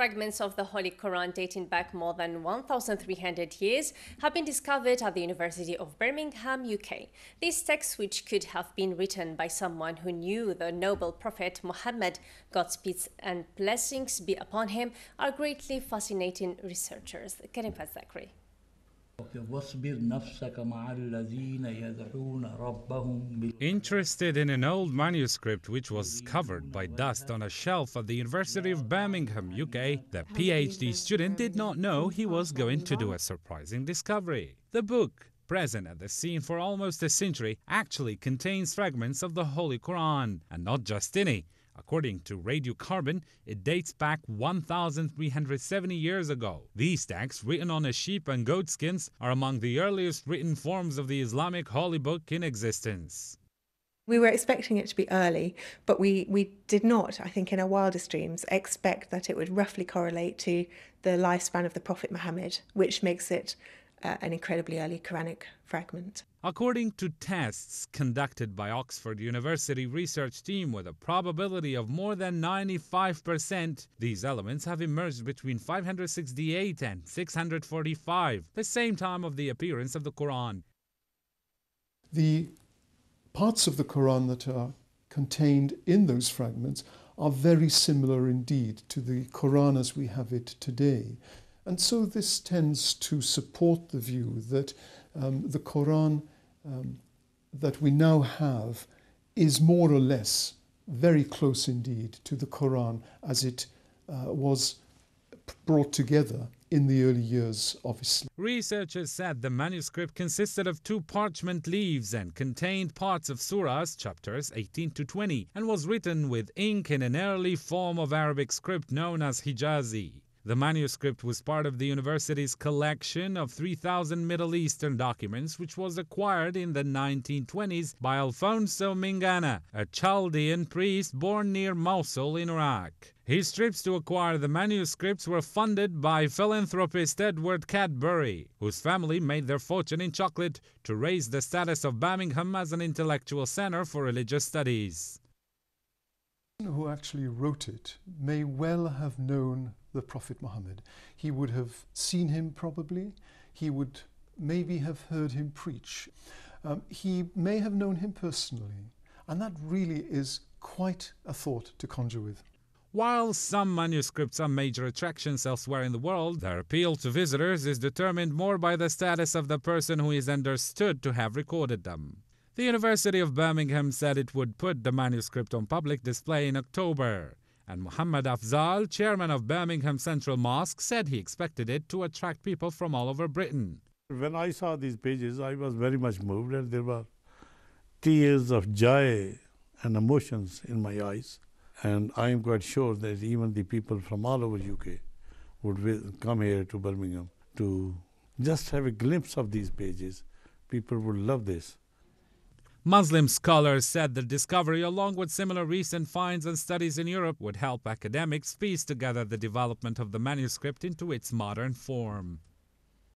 Fragments of the Holy Koran dating back more than 1,300 years have been discovered at the University of Birmingham, UK. These texts, which could have been written by someone who knew the noble prophet Muhammad, God's peace and blessings be upon him, are greatly fascinating researchers. Dzair. Interested in an old manuscript which was covered by dust on a shelf at the University of Birmingham, UK, the PhD student did not know he was going to do a surprising discovery. The book, present at the scene for almost a century, actually contains fragments of the Holy Quran, and not just any. According to radiocarbon, it dates back 1,370 years ago. These texts, written on a sheep and goat skins, are among the earliest written forms of the Islamic holy book in existence. We were expecting it to be early, but we did not, I think in our wildest dreams, expect that it would roughly correlate to the lifespan of the Prophet Muhammad, which makes it an incredibly early Quranic fragment. According to tests conducted by Oxford University research team with a probability of more than 95%, these elements have emerged between 568 and 645, the same time of the appearance of the Quran. The parts of the Quran that are contained in those fragments are very similar indeed to the Quran as we have it today. And so this tends to support the view that the Quran that we now have is more or less very close indeed to the Quran as it was brought together in the early years of Islam. Researchers said the manuscript consisted of 2 parchment leaves and contained parts of surahs, chapters 18 to 20, and was written with ink in an early form of Arabic script known as Hijazi. The manuscript was part of the university's collection of 3,000 Middle Eastern documents, which was acquired in the 1920s by Alfonso Mingana, a Chaldean priest born near Mosul in Iraq. His trips to acquire the manuscripts were funded by philanthropist Edward Cadbury, whose family made their fortune in chocolate to raise the status of Birmingham as an intellectual center for religious studies. Who actually wrote it may well have known the Prophet Muhammad. He would have seen him probably. He would maybe have heard him preach. He may have known him personally. And that really is quite a thought to conjure with. While some manuscripts are major attractions elsewhere in the world, their appeal to visitors is determined more by the status of the person who is understood to have recorded them. The University of Birmingham said it would put the manuscript on public display in October, and Muhammad Afzal, chairman of Birmingham Central Mosque, said he expected it to attract people from all over Britain. When I saw these pages, I was very much moved, and there were tears of joy and emotions in my eyes. And I am quite sure that even the people from all over UK would come here to Birmingham to just have a glimpse of these pages. People would love this. Muslim scholars said the discovery, along with similar recent finds and studies in Europe, would help academics piece together the development of the manuscript into its modern form.